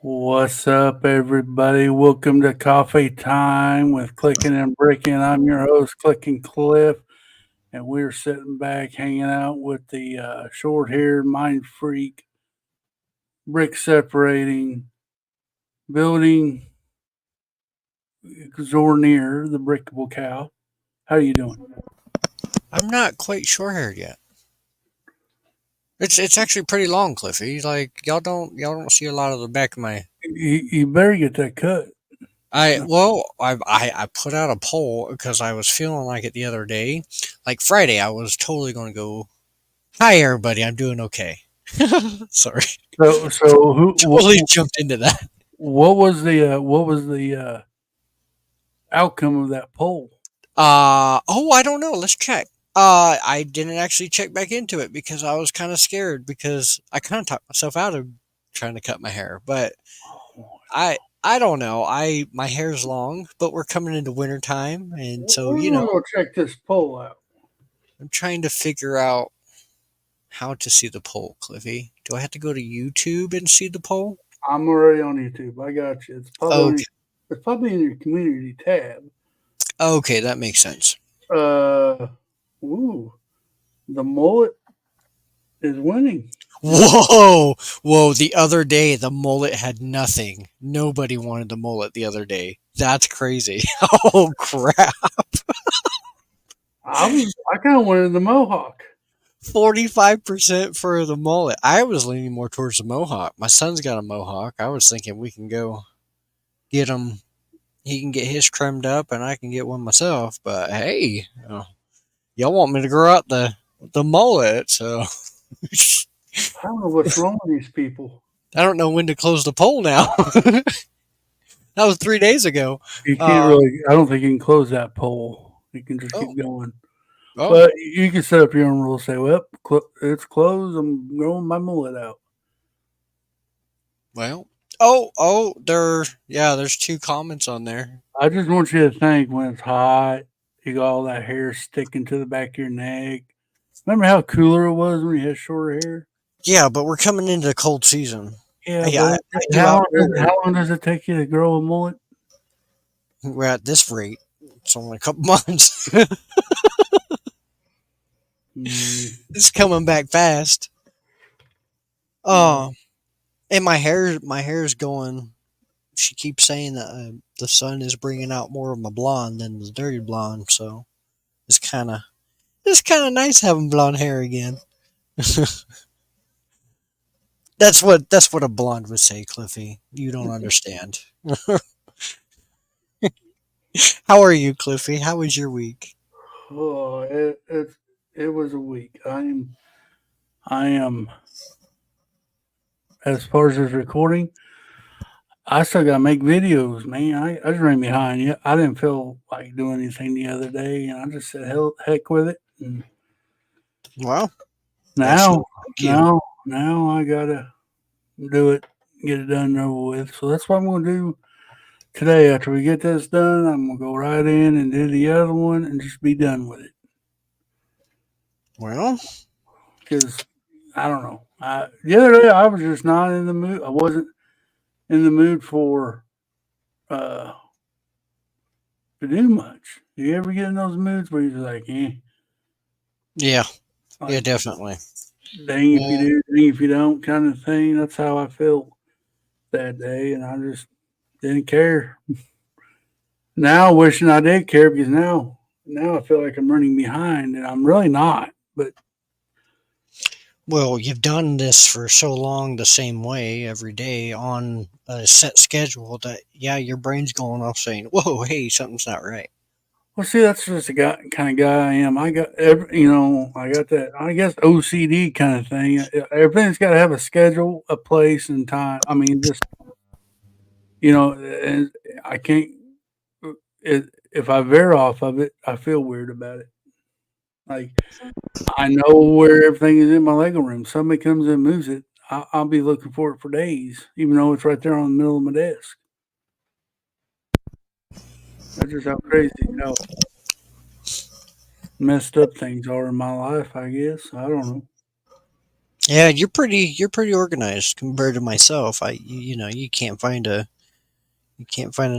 What's up, everybody? Welcome to Coffee Time with Clicking and Bricken. I'm your host, Clicking Cliff, and we're sitting back hanging out with the short haired mind freak, brick separating, building extraordinaire, the Brickable Cow. How you doing? I'm not quite short-haired yet. It's actually pretty long, Cliffy. Like y'all don't see a lot of the back of my. You better get that cut. I put out a poll because I was feeling like it the other day. Like Friday, I was totally going to go. Hi everybody, I'm doing okay. Sorry, So totally jumped into that. what was the outcome of that poll? I don't know. Let's check. I didn't actually check back into it because I was kind of scared because I kind of talked myself out of trying to cut my hair, but I don't know. I my hair's long, but we're coming into winter time, and so We're gonna go check this poll out. I'm trying to figure out how to see the poll. Cliffy, do I have to go to YouTube and see the poll? I'm already on YouTube. I got you. Okay, It's probably in your community tab. okay, that makes sense. Uh, ooh, the mullet is winning. Whoa, whoa! The other day, the mullet had nothing. Nobody wanted the mullet the other day. That's crazy. Oh crap! I kind of wanted the mohawk. 45% for the mullet. I was leaning more towards the mohawk. My son's got a mohawk. I was thinking we can go get him. He can get his trimmed up, and I can get one myself. But hey, y'all want me to grow out the mullet, so I don't know what's wrong with these people. I don't know when to close the poll now. That was 3 days ago. You can't Um, really. I don't think you can close that poll. You can just oh, keep going. oh, But you can set up your own rules. Say, well, it's closed. I'm growing my mullet out. well, there's two comments on there. I just want you to think when it's hot, you got all that hair sticking to the back of your neck. Remember how cooler it was when you had shorter hair? Yeah, but we're coming into the cold season. Yeah, Yeah, but I do outgrow. how long does it take you to grow a mullet? We're at this rate. It's only a couple months. Mm, It's coming back fast. yeah. Oh, and my hair's going. She keeps saying that the sun is bringing out more of my blonde than the dirty blonde. So it's kind of it's kind of nice having blonde hair again. That's what a blonde would say, Cliffy. You don't understand. How are you, Cliffy? How was your week? Oh, it was a week. I am as far as this recording. I still gotta make videos, man. I just ran behind. Yeah, I didn't feel like doing anything the other day, and I just said heck with it. And Well, that's no now, thank you. now I gotta do it, get it done and over with. So that's what I'm gonna do today. After we get this done, I'm gonna go right in and do the other one and just be done with it. Well, Because I don't know. The other day I was just not in the mood. I wasn't in the mood for uh, to do much. Do you ever get in those moods where you're just like, yeah, yeah, like definitely. dang if you Well, do, dang if you don't, kind of thing. That's how I felt that day, and I just didn't care. Now wishing I did care because now I feel like I'm running behind, and I'm really not. But well, you've done this for so long the same way every day on a set schedule that yeah, your brain's going off saying, "Whoa, hey, something's not right." well, see, that's just the guy kind of guy I am. I got I got that. I guess OCD kind of thing. Everything's got to have a schedule, a place, and time. I mean, just and I can't. If I veer off of it, I feel weird about it. Like I know where everything is in my Lego room. Somebody comes and moves it, I'll be looking for it for days, even though it's right there on the middle of my desk. That's just how crazy, how messed up things are in my life. I guess I don't know. Yeah, you're pretty organized compared to myself. You can't find a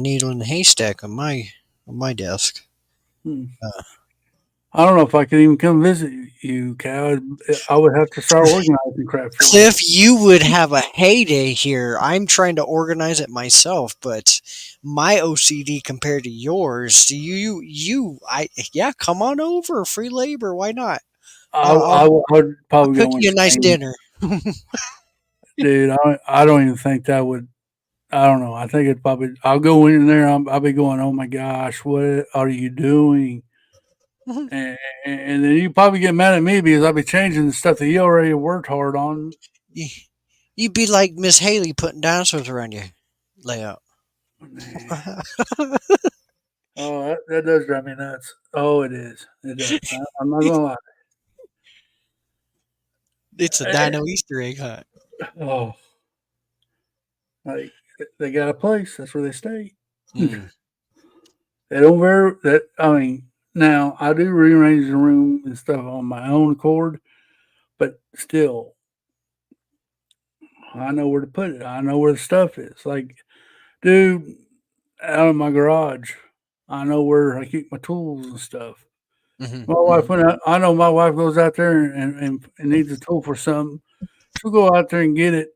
needle in the haystack on my desk. Hmm. Uh, I don't know if I could even come visit you, Cal. I would have to start organizing crap for you. Cliff, you would have a heyday here. I'm trying to organize it myself, but my OCD compared to yours, yeah, come on over, free labor. Why not? I'll I would I'll probably cook go you a nice insane, dinner. dude. I don't even think that would. I don't know. I think it probably. I'll go in there. I'll be going. Oh my gosh, what are you doing? And then you probably get mad at me because I'll be changing the stuff that you already worked hard on. You- You'd be like Miss Haley putting dinosaurs around your layout. Oh, that does drive me nuts. Oh, it is. It does. I'm not gonna lie. It's a dino Easter egg hunt. Oh, like they got a place. That's where they stay. Mm, They don't very. That I mean, now I do rearrange the room and stuff on my own accord, but still, I know where to put it. I know where the stuff is. Like, dude, out of my garage, I know where I keep my tools and stuff. hmm My wife hmm went out. I know my wife goes out there and needs a tool for something. She'll go out there and get it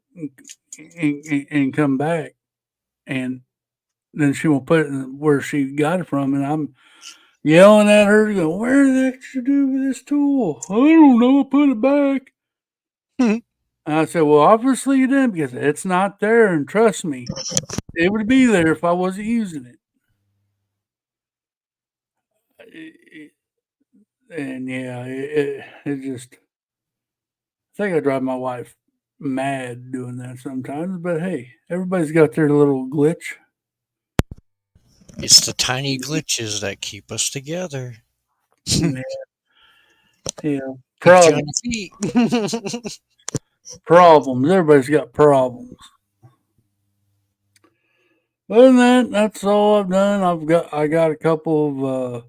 and come back, and then she will put it in where she got it from, and I'm yelling at her, going, "Where the heck did you do with this tool? I don't know. Put it back." And I said, "Well, obviously you didn't because it's not there, and trust me, it would be there if I wasn't using it." And yeah, it just I think I drive my wife mad doing that sometimes. But hey, everybody's got their little glitch. It's the tiny glitches that keep us together. Yeah, yeah. Keeps you on Problem, your feet. problems. Everybody's got problems. Other than that, that's all I've done. I got a couple of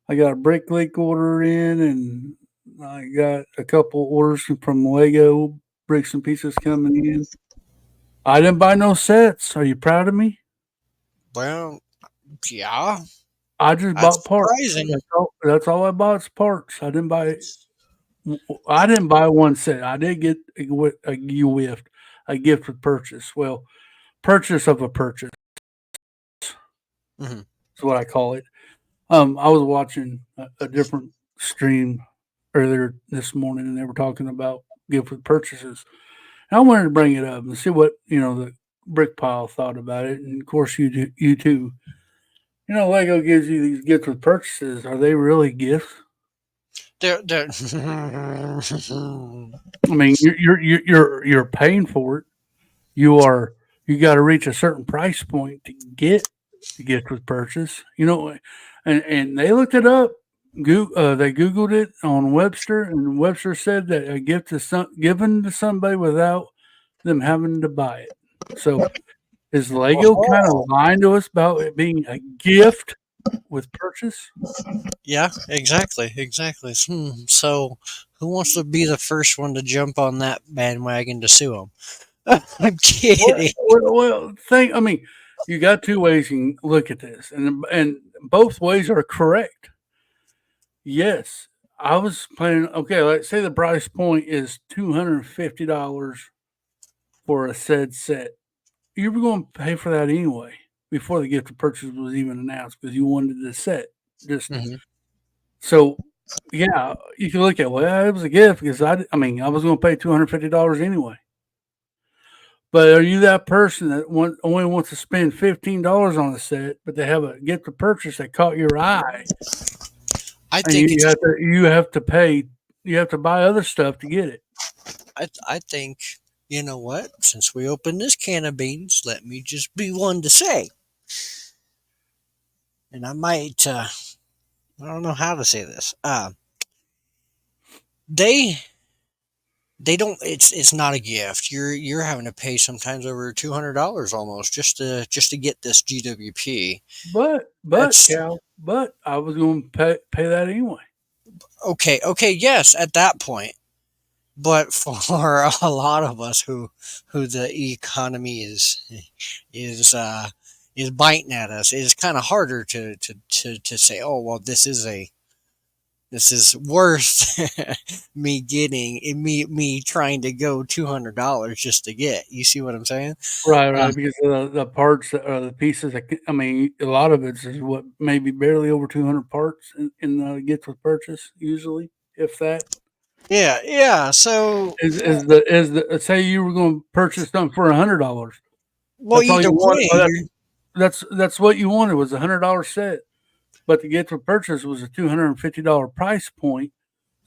I got a brick leak order in, and I got a couple orders from Lego bricks and pieces coming in. I didn't buy no sets. Are you proud of me? Well, yeah, I just that's bought parts. surprising. That's all I bought is parts. I didn't buy one set. I did get a gift with purchase. Well, purchase of a purchase Hmm is what I call it. I was watching a different stream earlier this morning, and they were talking about gift with purchases. And I wanted to bring it up and see what the brick pile thought about it, and of course you too. Lego gives you these gifts with purchases. Are they really gifts? They're I mean, you're paying for it. You got to reach a certain price point to get the gift with purchase. And they looked it up. They Googled it on Webster, and Webster said that a gift is given to somebody without them having to buy it. So is Lego kind of oh, lying to us about it being a gift with purchase? yeah, exactly. So, who wants to be the first one to jump on that bandwagon to sue them? I'm Well, kidding. think. I mean, you got two ways you can look at this, and both ways are correct. Yes, I was planning. Okay, let's say the price point is $250 for a said set. You were going to pay for that anyway before the gift of purchase was even announced because you wanted the set. Just Hmm so, yeah, you can look at well, it was a gift because I mean, I was going to pay $250 anyway. But are you that person that only wants to spend $15 on a set, but they have a gift of purchase that caught your eye, I and think it's. you have to buy other stuff to get it? I think you know what. Since we opened this can of beans, let me just be one to say, and I might. I don't know how to say this. They they don't. It's not a gift. You're having to pay sometimes over $200 almost just to get this GWP. But That's Cal, but I was going to pay that anyway. okay. Okay, yes. At that point. But for a lot of us who the economy is is biting at us, it's kind of harder to say, oh well, this is worth me trying to go $200 just to get. You see what I'm saying? Right, Uh, right, because the parts the pieces that I mean, a lot of it's is what, maybe barely over 200 parts in the gets with purchase usually, if that. yeah, yeah. So, Is the say you were gonna purchase something for $100. well, That's all either you want. way, Oh, you're. that's what you wanted was $100 set, but the get with purchase was a $250 price point.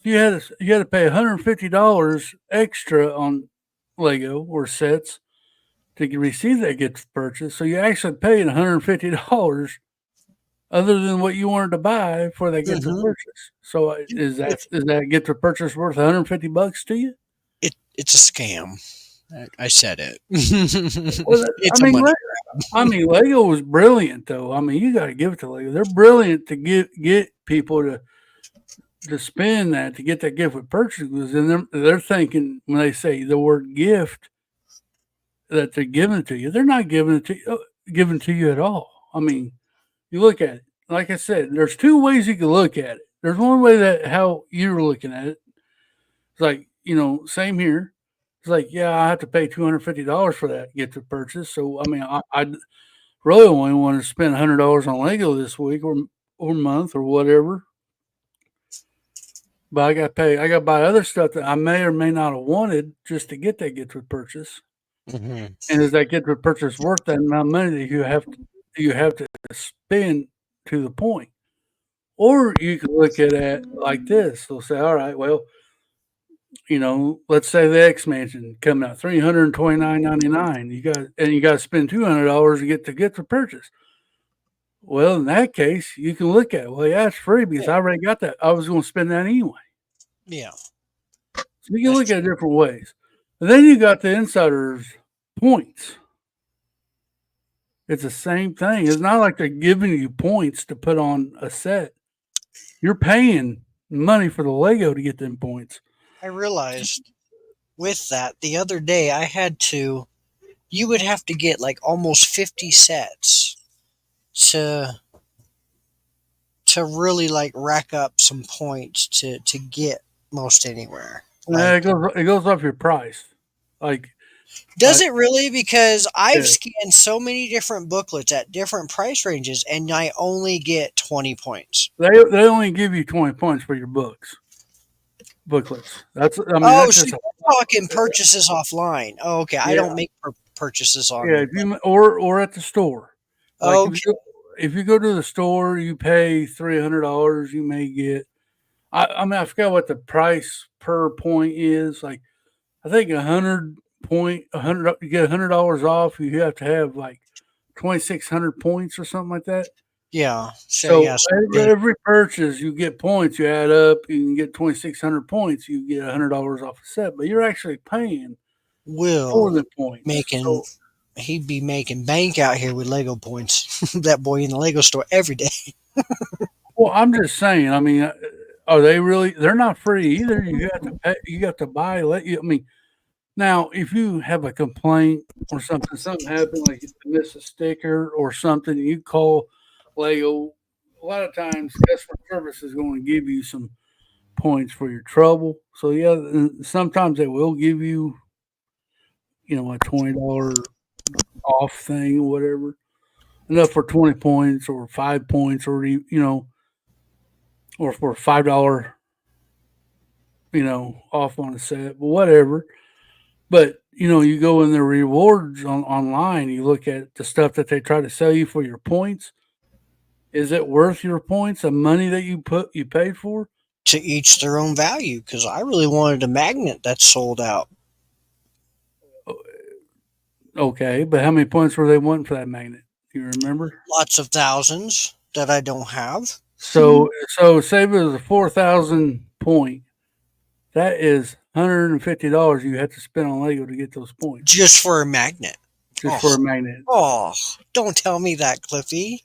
So you had to pay $150 extra on Lego or sets to receive that gift purchase. So you actually paid $150 other than what you wanted to buy for that gift of Mhm. purchase. So is that It's is that gift of purchase worth $150 to you? it's a scam. I said it. Well, It's a money. Lego was brilliant though. I mean, you got to give it to Lego. They're brilliant to get people to spend that to get that gift with purchase, because then they're thinking when they say the word gift that they're giving it to you, they're not giving it to you, giving to you at all. I mean, you look at it. Like I said, there's two ways you can look at it. There's one way that how you're looking at it. It's like, same here. It's like, yeah, I have to pay $250 for that get to purchase. So I mean, I really only want to spend $100 on Lego this week or month or whatever. But I got to pay. I got to buy other stuff that I may or may not have wanted just to get that get to purchase. Mhm. And is that get to purchase worth that amount of money that you have to spend to the point? Or you can look at it like this. They'll say, all right, well, let's say the X Mansion coming out $329.99. You got to spend $200 to get the purchase. Well, in that case, you can look at it. Well, yeah, it's free because Yeah, I already got that. I was going to spend that anyway. yeah, So you can that's look at true. it different ways. And then you got the insiders points. It's the same thing. It's not like they're giving you points to put on a set. You're paying money for the Lego to get them points. I realized with that the other day I had to. You would have to get like almost 50 sets to really like rack up some points to get most anywhere. Yeah, Like, it goes off your price. Like, does like it really? Because I've yeah, scanned so many different booklets at different price ranges, and I only get 20 points. they only give you 20 points for your booklets. Oh, That's so just you're talking purchases offline. Oh, okay. I yeah, don't make purchases yeah. on. If you or at the store, like Okay. if you go to the store, you pay $300. You may get. I forgot what the price per point is. Like I think 100 you get $100 off. You have to have like 2,600 points or something like that. Yeah. So So yeah. So every purchase you get points, you add up, you can get 2,600 points, you get $100 off a set, but you're actually paying for Will the points. making So, he'd be making bank out here with Lego points. That boy in the Lego store every day. well, I'm just saying. I mean, are they really? They're not free either. You have to pay. You have to buy. Let you. I mean, now if you have a complaint or something happened, like you miss a sticker or something, you call Lego. A lot of times, customer service is going to give you some points for your trouble. So yeah, sometimes they will give you, a $20 off thing or whatever, enough for 20 points or 5 points or or for $5, off on a set, but whatever. But you go in the rewards online, you look at the stuff that they try to sell you for your points. Is it worth your points, the money that you paid for? To each their own value. Because I really wanted a magnet that's sold out. Okay, but how many points were they wanting for that magnet? You remember? Lots of thousands that I don't have. So say if it was a 4,000 point, that is $150 you have to spend on Lego to get those points Just for a magnet. just Oh, for a magnet. oh, don't tell me that, Cliffy.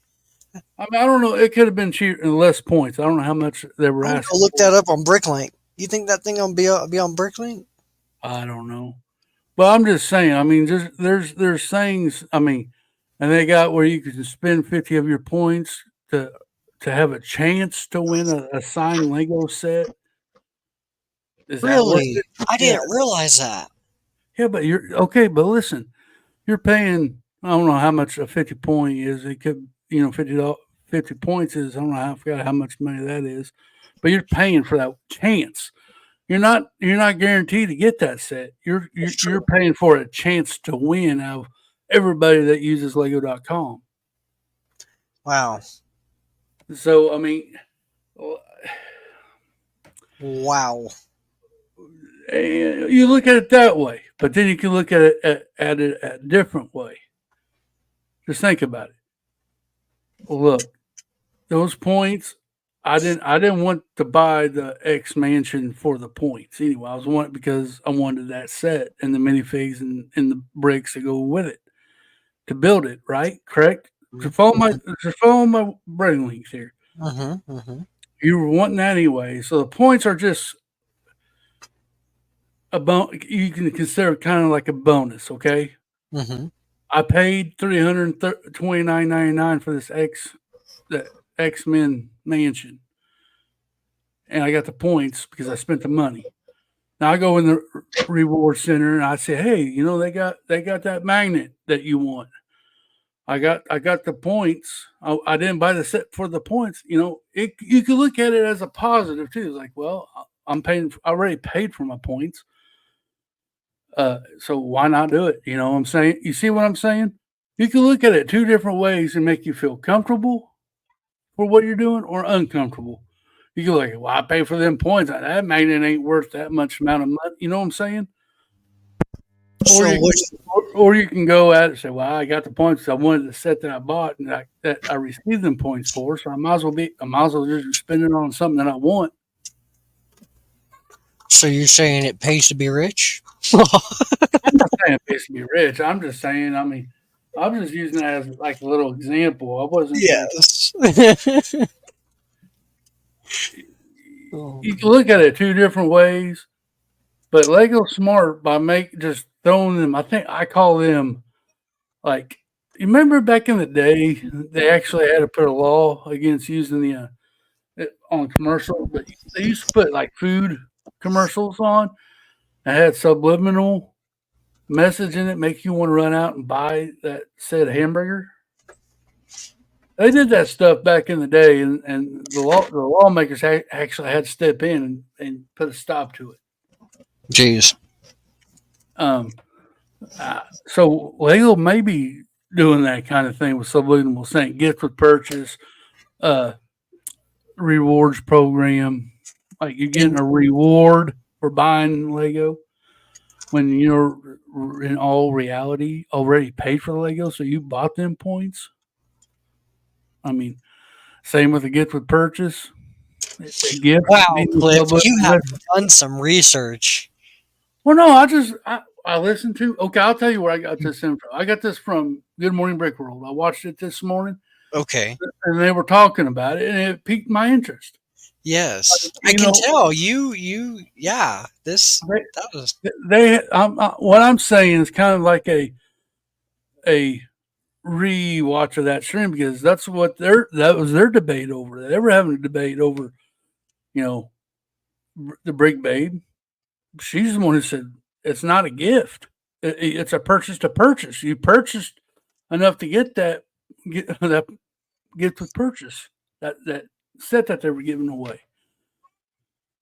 I mean, I don't know. It could have been cheaper, less points. I don't know how much they were I'm gonna asking look for. that up on Bricklink. You think that thing gonna be on Bricklink? I don't know. But I'm just saying. I mean, just there's things. I mean, and they got where you can spend 50 of your points to have a chance to win a signed Lego set. Is that worth Really? it? I Yeah, didn't realize that. yeah. But you're okay. But listen, you're paying. I don't know how much a 50 point is. It could, 50 points is. I don't know. I forgot how much money that is. But you're paying for that chance. You're not guaranteed to get that set. You're That's you're, you're true. paying for a chance to win out of everybody that uses Lego.com. Wow. So I mean, Wow. you look at it that way, but then you can look at it a different way. Just think about it. Look, those points. I didn't want to buy the X mansion for the points anyway. I was wanting because I wanted that set and the minifigs and the bricks that go with it to build it. Right? Correct? Mhm, Just follow my just follow my brain links here. mhm, mhm, You were wanting that anyway, so the points are just a you can consider it kind of like a bonus. Okay, mhm. I paid $329.99 for this the X Men mansion, and I got the points because I spent the money. Now I go in the reward center and I say, "Hey, they got that magnet that you want. I got the points. I didn't buy the set for the points. You can look at it as a positive too. It's like, well, I'm paying. I already paid for my points, so why not do it? You know what I'm saying? You see what I'm saying? You can look at it two different ways and make you feel comfortable for what you're doing or uncomfortable. You can like, well, I pay for them points. That magnet ain't worth that much amount of money. You know what I'm saying? Or So you which can, or you can go at it and say, well, I got the points. I wanted the set that I bought and that I received them points for. So I might as well just spend it on something that I want. so you're saying it pays to be rich? I'm not saying it pays to be rich. I'm just saying, I mean, I'm just using that as like a little example. I wasn't like, Yes. Oh, you can look at it two different ways, but Lego smart by just throwing them. I think I call them like, you remember back in the day, they actually had to put a law against using it on commercial, but they used to put like food commercials on that had subliminal message in it, make you want to run out and buy that said hamburger. They did that stuff back in the day, and the lawmakers actually had to step in and put a stop to it. jeez. Um, so Lego may be doing that kind of thing with subliminal saying gift with purchase, uh, rewards program. Like you're getting And a reward for buying Lego when you're in all reality already paid for the Lego, so you bought them points. I mean, same with a gift with purchase. A gift wow, being Cliff, public. you have done some research. Well, no, I listened to. Okay, I'll tell you where I got this info. I got this from Good Morning Brick World. I watched it this morning, Okay. and they were talking about it, and it piqued my interest. Yes. I You can know, tell you yeah, this they, that was what I'm saying is kind of like a rewatch of that stream because that was their debate over. They were having a debate over, you know, the Brick Babe. She's the one who said it's not a gift. It's a purchase to purchase. You purchased enough to that gift with purchase that set that they were giving away.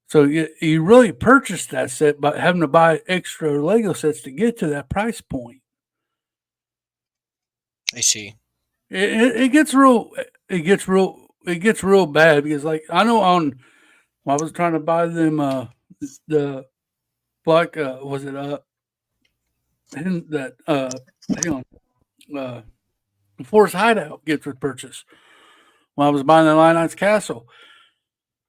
So you really purchased that set by having to buy extra Lego sets to get to that price point. I see. It gets real. It gets real bad because like I know when I was trying to buy them the black was it that hang on uh Forest Hideout gift with purchase when I was buying the Lion Castle.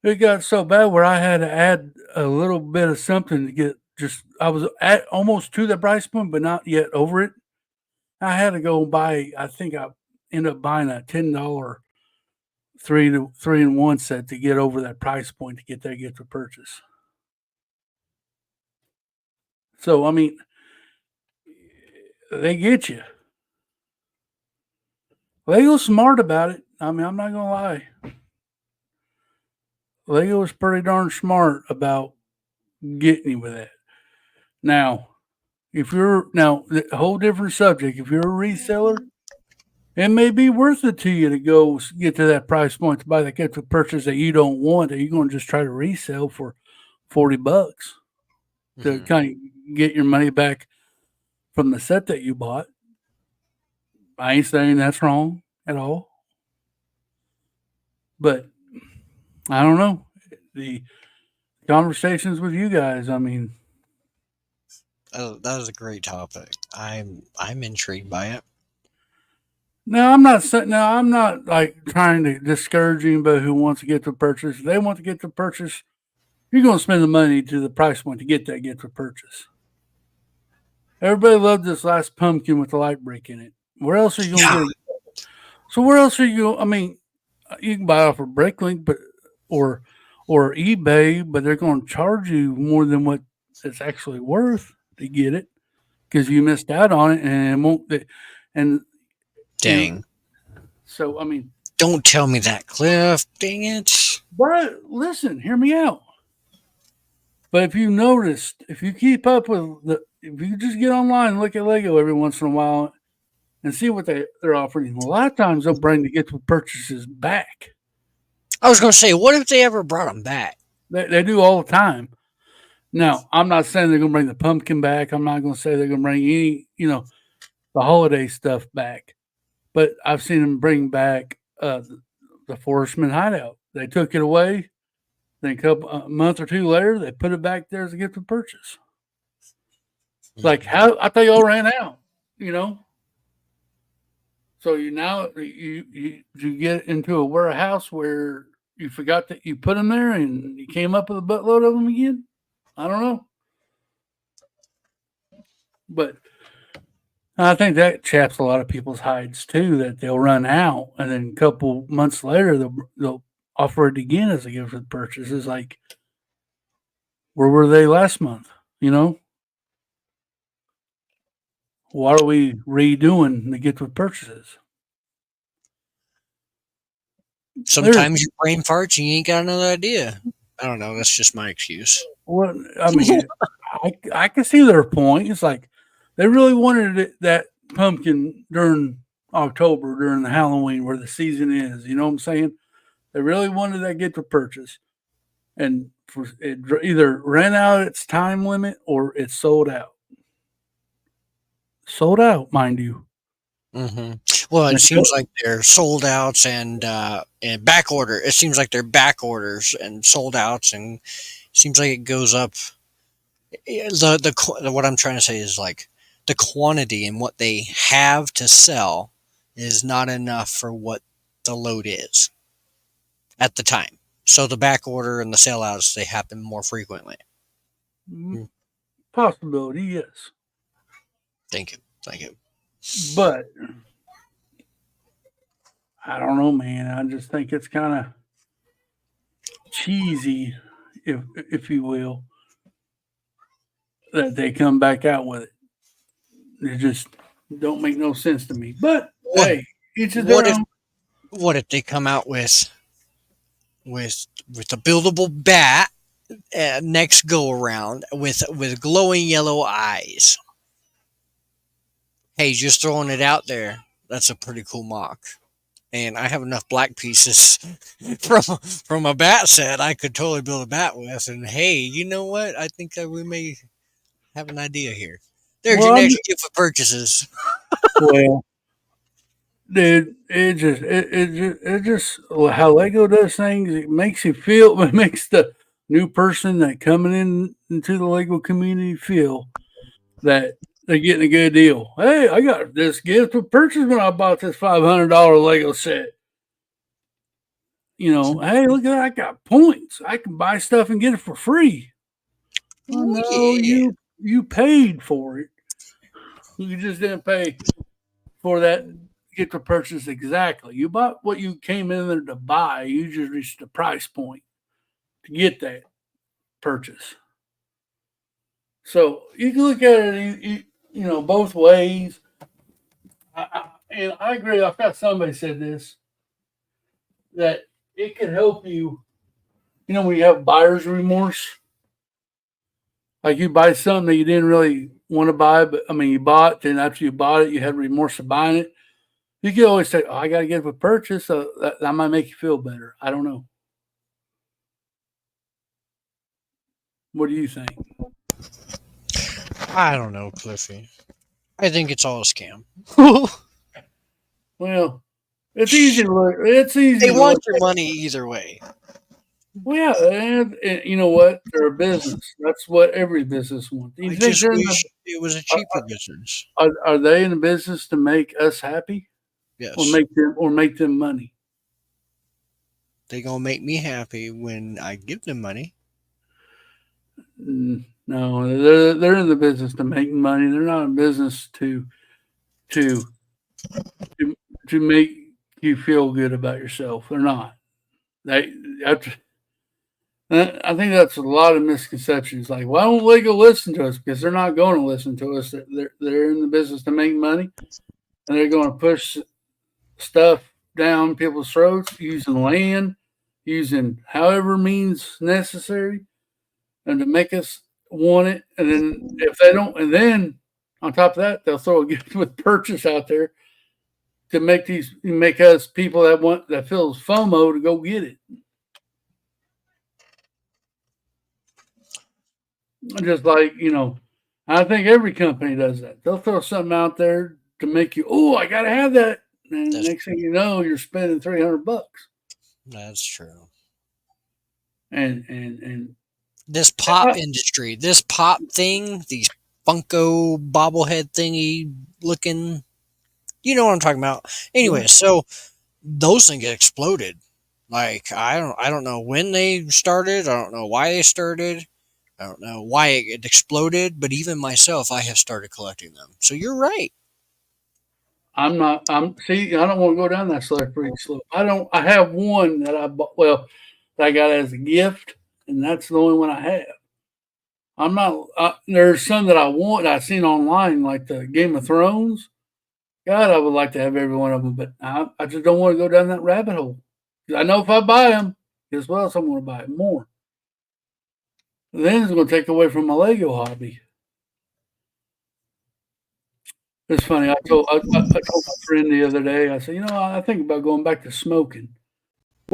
It got so bad where I had to add a little bit of something to get just I was at almost to the price point, but not yet over it. I had to go buy. I think I ended up buying a $10 three and one set to get over that price point to get that gift to purchase. So I mean, they get you. Lego's smart about it. I mean, I'm not gonna lie. Lego is pretty darn smart about getting you with that. Now, if you're now a whole different subject. If you're a reseller, it may be worth it to you to go get to that price point to buy the gift of purchase that you don't want that you're going to just try to resell for $40 to Mhm. kind of get your money back from the set that you bought. I ain't saying that's wrong at all, but I don't know the conversations with you guys. I mean, That is a great topic. I'm intrigued by it. no, I'm not saying. No, I'm not like trying to discourage anybody who wants to get the purchase. If they want to get the purchase, you're going to spend the money to the price point to get that gift of purchase. Everybody loved this last pumpkin with the light brick in it. Where else are you going to Yeah. get it? So where else are you? I mean, you can buy it off of Bricklink, but or or eBay, but they're going to charge you more than what it's actually worth to get it because you missed out on it, and it won't. And and Dang. so I mean, Don't tell me that, Cliff. Dang it. but listen, hear me out. But if you noticed, if you keep up with if you just get online and look at Lego every once in a while and see what they're offering, a lot of times they'll bring the gift with purchases back. I was going to say, what if they ever brought them back? They do all the time. Now, I'm not saying they're going to bring the pumpkin back. I'm not going to say they're going to bring any, the holiday stuff back. But I've seen them bring back the Forestman Hideout. They took it away. Then a month or two later, they put it back there as a gift of purchase. Like Mhm. how I thought y'all ran out, you know. So you get into a warehouse where you forgot that you put them there and you came up with a buttload of them again. I don't know, but I think that chaps a lot of people's hides too. That they'll run out and then a couple months later they'll offer it again as a gift for the purchase. It's like where were they last month? You know, why are we redoing the gift with purchases? There's Sometimes your brain farts and you ain't got another idea. I don't know. That's just my excuse. what I mean. I can see their point. It's like they really wanted that pumpkin during October, during the Halloween, where the season is. You know what I'm saying? They really wanted that get to purchase, and it either ran out its time limit or it's sold out. Sold out, mind you. hmm Well, it And seems like they're sold outs and back order. It seems like they're back orders and sold outs, and seems like it goes up. What I'm trying to say is like the quantity and what they have to sell is not enough for what the load is at the time. So the back order and the sell outs they happen more frequently. mm, Hmm. possibility, yes, Thank you, thank you. but I don't know, man. I just think it's kind of cheesy, if you will, that they come back out with it. It just don't make no sense to me. But What hey, each of what their if own. they come out with a buildable bat next go around with glowing yellow eyes? Hey, just throwing it out there. That's a pretty cool mock. And I have enough black pieces from a bat set I could totally build a bat with. And hey, you know what? I think that we may have an idea here. There's Well, your I'm next just, gift for purchases. well, dude. It just how Lego does things. It makes you feel. It makes the new person that coming in into the Lego community feel that they're getting a good deal. Hey, I got this gift for purchase when I bought this $500 Lego set. Hey, look at that! I got points. I can buy stuff and get it for free. Oh Oh no, yeah. you paid for it. You just didn't pay for that get to purchase exactly. You bought what you came in there to buy. You just reached the price point to get that purchase. So you can look at it, both ways. And I agree. I've got somebody said this that it can help you. When you have buyer's remorse, like you buy something that you didn't really want to buy, but I mean, you bought, then after you bought it, you had remorse of buying it. You can always say, "Oh, I got to get it for purchase," so that might make you feel better. I don't know. What do you think? I don't know, Cliffy. I think it's all a scam. Well, it's easy to look. It's easy They to want look your at. money either way. Well, yeah, and you know what? They're a business. That's what every business wants. Do you I think just they're in the wish it was a are, cheaper business. are they in the business to make us happy or Yes. make them money? They gonna make me happy when I give them money. No, they're in the business to make money. They're not in business to to to make you feel good about yourself. They're not. They after, I think that's a lot of misconceptions. Like, why don't Lego listen to us? Because they're not going to listen to us. They're in the business to make money, and they're going to push stuff down people's throats using land, using however means necessary, and to make us want it. And then if they don't, and then on top of that, they'll throw a gift with purchase out there to make us people that feels FOMO to go get it. Just like I think every company does that. They'll throw something out there to make you, oh, I gotta have that. And That's next thing you know, you're spending $300. that's true. And This pop industry, this pop thing, these Funko bobblehead thingy looking, you know what I'm talking about. Anyway, so those things get exploded. Like I don't know when they started. I don't know why they started. I don't know why it exploded. But even myself, I have started collecting them. So you're right. I'm not. See. I don't want to go down that slippery slope. I don't. I have one that I bought. Well, that I got as a gift, and that's the only one I have. I'm not. There's some that I want. I've seen online, like the Game of Thrones. God, I would like to have every one of them, but I just don't want to go down that rabbit hole. I know if I buy them, guess what else I'm going to buy more. Then it's going to take away from my Lego hobby. It's funny. I told my friend the other day. I said, I think about going back to smoking,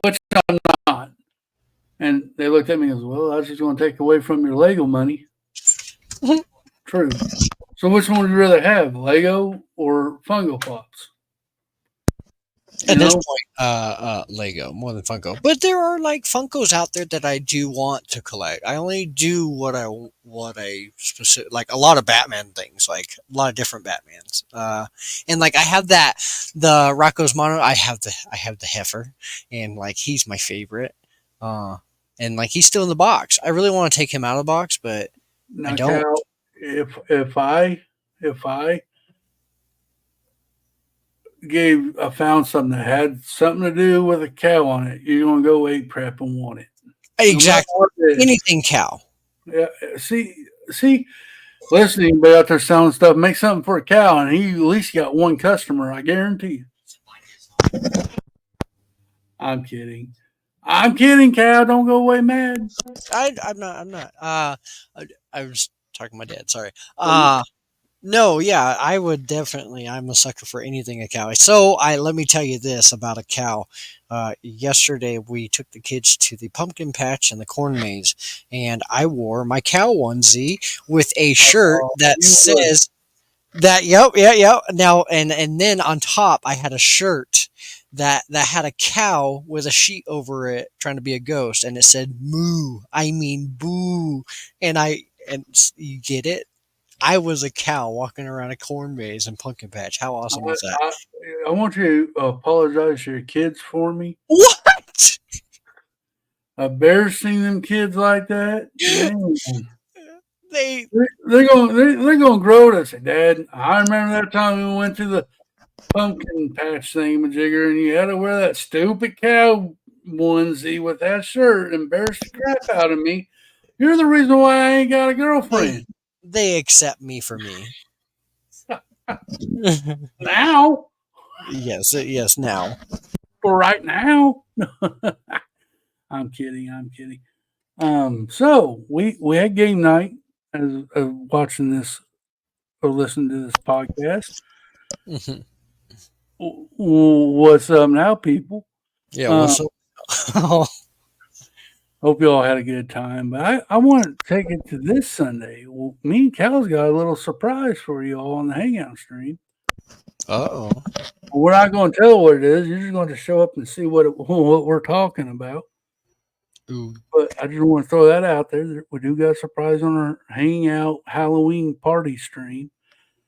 which I'm not. And they looked at me and goes, "Well, that's just going to take away from your Lego money." True. So which one would you rather have, Lego or Funko Pops? You At this know, point, Lego more than Funko. But there are like Funkos out there that I do want to collect. I only do what I specific like a lot of Batman things, like a lot of different Batmans. And like I have the Rocco's Mono. I have the Heifer, and like he's my favorite. Uh, and like he's still in the box. I really want to take him out of the box, but I now, don't. Cal, if I I found something that had something to do with a cow on it, you're gonna go eat prep and want it, no matter Exactly. what it is. Anything cow. Yeah, see, listening, but out there selling stuff, make something for a cow, and he at least got one customer. I guarantee you. I'm kidding. I'm kidding, cow. Don't go away mad. I'm not. I'm not. I was talking to my dad. Sorry. Oh, you No, yeah, I would definitely. I'm a sucker for anything a cow. So I let me tell you this about a cow. Yesterday we took the kids to the pumpkin patch and the corn maze, and I wore my cow onesie with a shirt that you would. says that. Yep, yeah, yeah. Now and then on top I had a shirt that had a cow with a sheet over it trying to be a ghost, and it said "moo." I mean "boo," and you get it. I was a cow walking around a corn maze and pumpkin patch. How awesome I, was that? I, I want you to apologize to your kids for me. What? Embarrassing them kids like that, man. They They're gonna grow to say, Dad, I remember that time we went to the pumpkin patch thingamajigger and you had to wear that stupid cow onesie with that shirt, embarrassed the crap out of me. You're the reason why I ain't got a hey, girlfriend. They accept me for me. Now, Yes, now. for right now. I'm kidding. I'm kidding. So we had game night as watching this or listening to this podcast. Mhm. What's up now, people? Yeah, Uh, what's up? Oh, hope you all had a good time. But I want to take it to this Sunday. Well, me and Cal's got a little surprise for you all on the Hangout stream. uh-oh. We're not going to tell what it is. You're just going to show up and see what we're talking about. Ooh. But I just want to throw that out there. We do got a surprise on our Hangout Halloween party stream.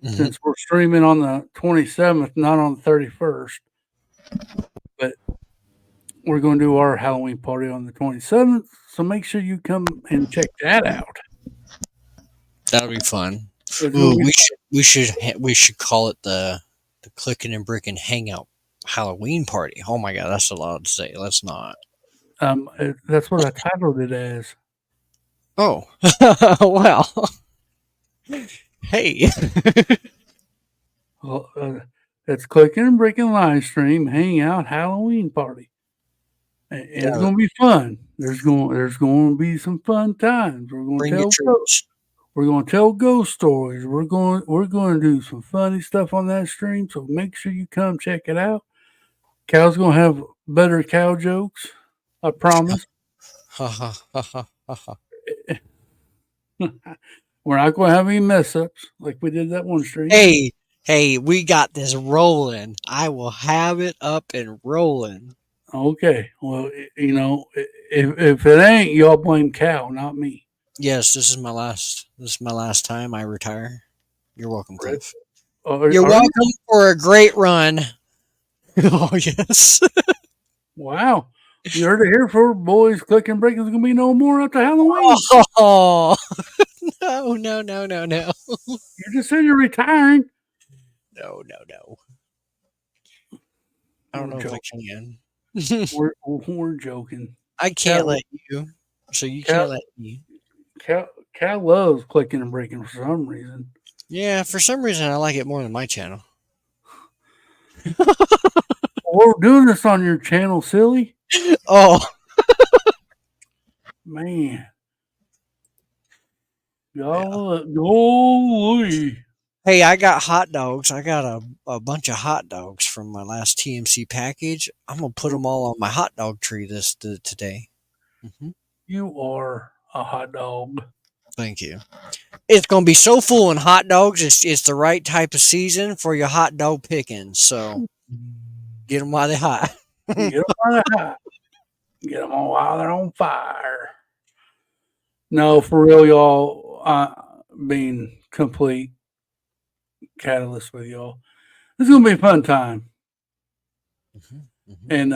Mhm. Since we're streaming on the 27th, not on the 31st. But we're going to do our Halloween party on the 27th. So make sure you come and check that out. That'll be fun. It's going Ooh, to be we should call it the Clicking and Bricken Hangout Halloween Party. Oh my god, that's a lot to say. Let's not. that's what I titled it as. Oh, well. Hey. Well, it's Clicking and Breaking live stream Hangout Halloween party. And it's Yeah, going to be fun. There's going to be some fun times. bring your troops. We're going to tell ghost stories. We're going to do some funny stuff on that stream. So make sure you come check it out. Cal's going to have better cow jokes. I promise. Ha ha ha ha ha ha. We're not going to have any mess ups like we did that one stream. Hey, we got this rolling. I will have it up and rolling. Okay. Well, if it ain't, y'all blame Cal, not me. Yes, this is my last time I retire. You're welcome, Right? Cliff. You're Are you? welcome for a great run. Oh yes. Wow. You heard it here for boys. Clicking Breaking is going to be no more after Halloween. Oh no. You just said you're retiring. No. I don't We're know if I joking. can. We're joking. I can't let you. So you Cal, can't let me. Cal loves Clicking and Breaking for some reason. Yeah, for some reason I like it more than my channel. We're doing this on your channel, silly. Oh, Man. yeah. Golly. Hey, I got hot dogs. I got a bunch of hot dogs from my last TMC package. I'm gonna put them all on my hot dog tree today. Hmm. You are a hot dog. Thank you. It's gonna be so full in hot dogs. It's the right type of season for your hot dog picking. So get them while they're hot. Get them on the hot. Get them on while they're on fire. No, for real, y'all. Being complete catalyst with y'all. It's gonna be a fun time. And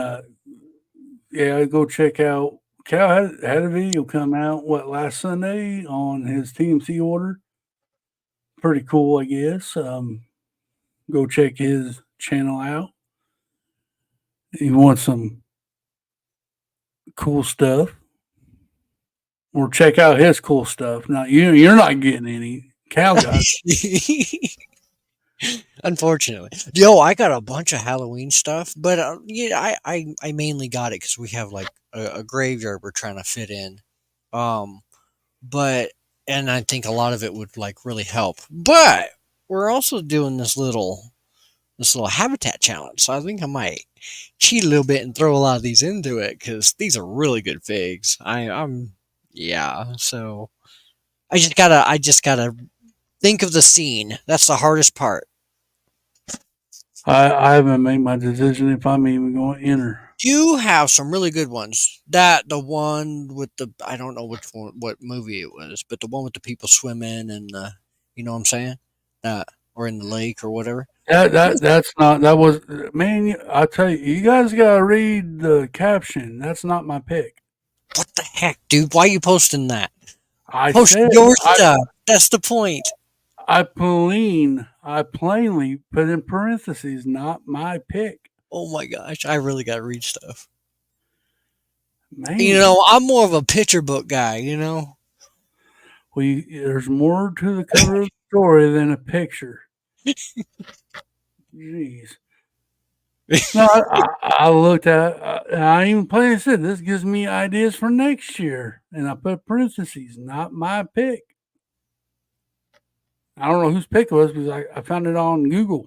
yeah, go check out. Cal had a video come out last Sunday on his TMC order. Pretty cool, I guess. Go check his channel out. You want some cool stuff, or check out his cool stuff. Now you're not getting any. Cal got Unfortunately, yo, I got a bunch of Halloween stuff, but yeah, I mainly got it because we have like a graveyard we're trying to fit in. Um, but and I think a lot of it would like really help. But we're also doing this little habitat challenge, so I think I might cheat a little bit and throw a lot of these into it because these are really good figs. I'm yeah, so I just gotta think of the scene. That's the hardest part. I haven't made my decision if I'm even going to enter. You have some really good ones. That the one with the I don't know which one, what movie it was, but the one with the people swimming and you know what I'm saying, or in the lake or whatever. That's not that was man. I tell you, you guys gotta read the caption. That's not my pick. What the heck, dude? Why are you posting that? I Post said your stuff. That's the point. I plainly put in parentheses, not my pick. Oh my gosh, I really got to read stuff. You Man, know, I'm more of a picture book guy. You know. There's more to the cover of the story than a picture. Jeez. No, I looked at. I even plainly said this gives me ideas for next year, and I put parentheses, not my pick. I don't know whose pick it was because I found it on Google.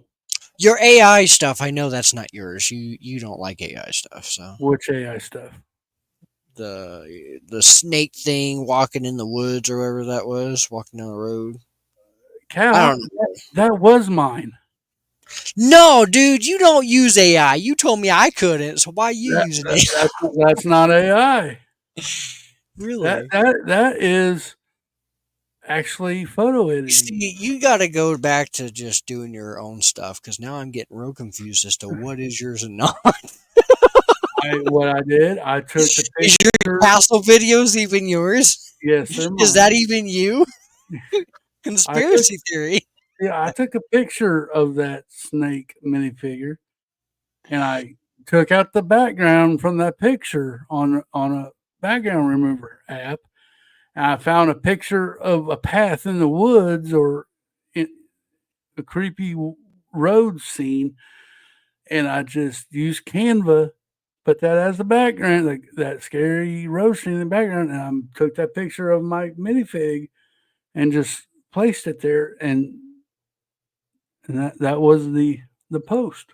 Your AI stuff, I know that's not yours. You don't like AI stuff, so Which AI stuff? the snake thing walking in the woods or whatever that was, walking down the road. I Cow, don't know. that was mine. No, dude, you don't use AI. You told me I couldn't, so why are you That, using that AI? that's not AI. That Really? that that is actually photo editing. See, you got to go back to just doing your own stuff because now I'm getting real confused as to what is yours and not. What I did, I took the Is your picture. castle videos even yours? Yes, they're Is mine. that even you? I took Conspiracy theory. I took a picture of that snake minifigure, and I took out the background from that picture on a background remover app. And I found a picture of a path in the woods or in a creepy road scene, and I just used Canva, put that as the background, like that scary road scene in the background, and I took that picture of my minifig and just placed it there, and that was the post.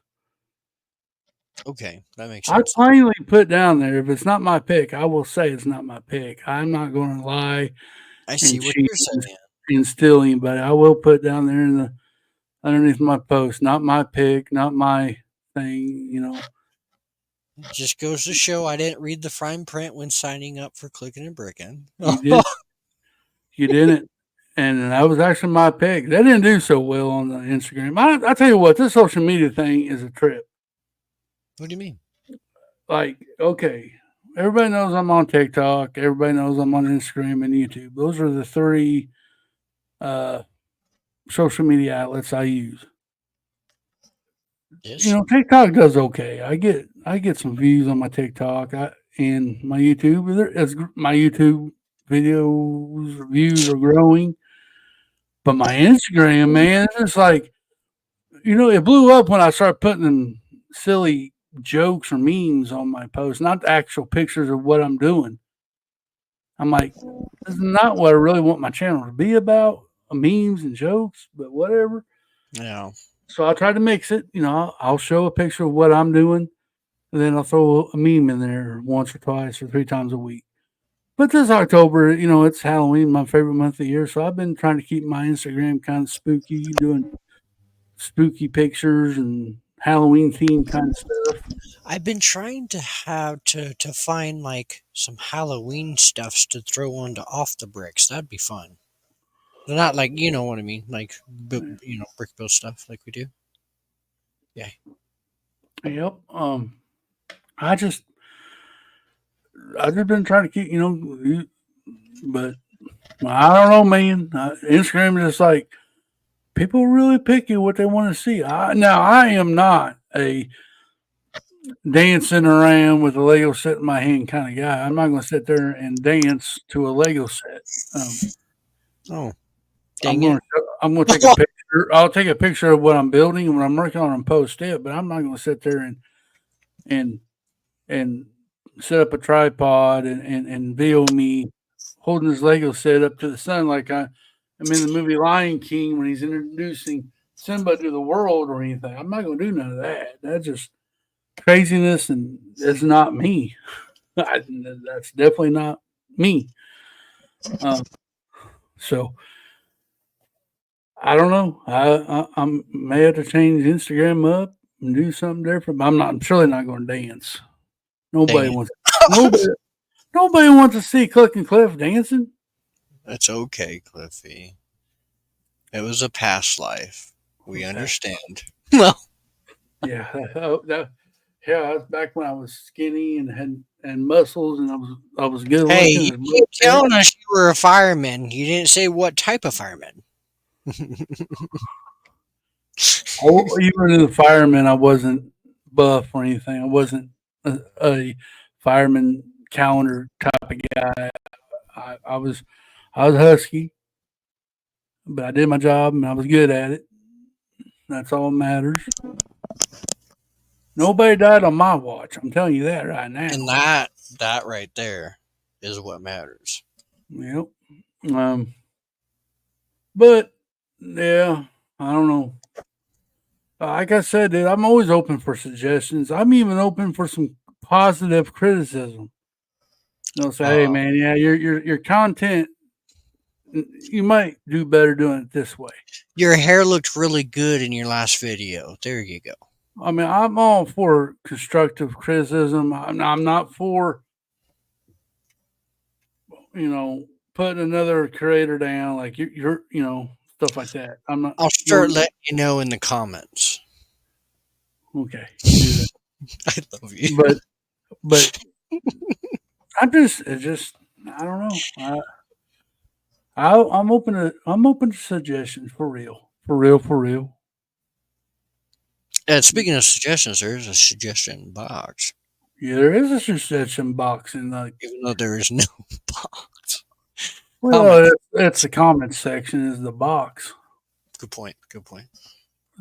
Okay, that makes I sense. plainly put down there if it's not my pick, I will say it's not my pick. I'm not going to lie I see and what cheat you're saying. and steal anybody. I will put down there in the underneath my post, not my pick, not my thing. Just goes to show I didn't read the fine print when signing up for Clicking and Bricken. You did, you didn't, and that was actually my pick. They didn't do so well on the Instagram. I tell you what, this social media thing is a trip. What do you mean? Like, okay, everybody knows I'm on TikTok. Everybody knows I'm on Instagram and YouTube. Those are the three uh, social media outlets I use. Yes. TikTok does okay. I get some views on my TikTok and my YouTube. My YouTube videos views are growing, but my Instagram, man, it's just like it blew up when I started putting them silly jokes or memes on my posts, not the actual pictures of what I'm doing. I'm like, this is not what I really want my channel to be about, memes and jokes, but whatever. Yeah. So I try to mix it. I'll show a picture of what I'm doing, and then I'll throw a meme in there once or twice or three times a week. But this October, it's Halloween, my favorite month of the year. So I've been trying to keep my Instagram kind of spooky, doing spooky pictures and Halloween theme kind of stuff. I've been trying to have to find like some Halloween stuffs to throw onto off the bricks. That'd be fun. They're not like you know what I mean, like brick build stuff like we do. Yeah. Yep. I just I've just been trying to keep, but I don't know, man. Instagram is just like people really picky what they want to see. Now I am not a dancing around with a Lego set in my hand kind of guy. I'm not going to sit there and dance to a Lego set. Um, Oh, I'm dang going it! to I'm going to take a picture. I'll take a picture of what I'm building and what I'm working on and post it. But I'm not going to sit there and and set up a tripod and video me holding his Lego set up to the sun like I'm in the movie Lion King when he's introducing Simba to the world or anything. I'm not going to do none of that. That's just craziness, and it's not me. That's definitely not me. Um, so I don't know. I may have to change Instagram up and do something different. But I'm surely not going to dance. Dang Nobody it! wants nobody nobody wants to see Click and Cliff dancing. That's okay, Cliffy. It was a past life. We Okay. understand. Well, Yeah. Yeah. That's back when I was skinny and had and muscles, and I was good hey, looking you as keep well. telling us you were a fireman. You didn't say what type of fireman. Even as a fireman, I wasn't buff or anything. I wasn't a fireman calendar type of guy. I was husky. but I did my job and I was good at it. That's all that matters. Nobody died on my watch. I'm telling you that right now. And that right there is what matters. Yep. Um, but yeah, I don't know. Like I said, dude, I'm always open for suggestions. I'm even open for some positive criticism. They'll say, "Hey, Uh, man, yeah, your content, you might do better doing it this way." your hair looked really good in your last video. There you go. I mean, I'm all for constructive criticism. I'm not for, putting another creator down, like you're stuff like that. I'm not. I'll No, start letting you know in the comments. okay, you do that, I love you. but I don't know. I'm open to suggestions for real, for real, for real. And speaking of suggestions, there's a suggestion box, Yeah, there is a suggestion box in the even though there is no box. Comment. well, it's the comment section is the box. Good point. Good point.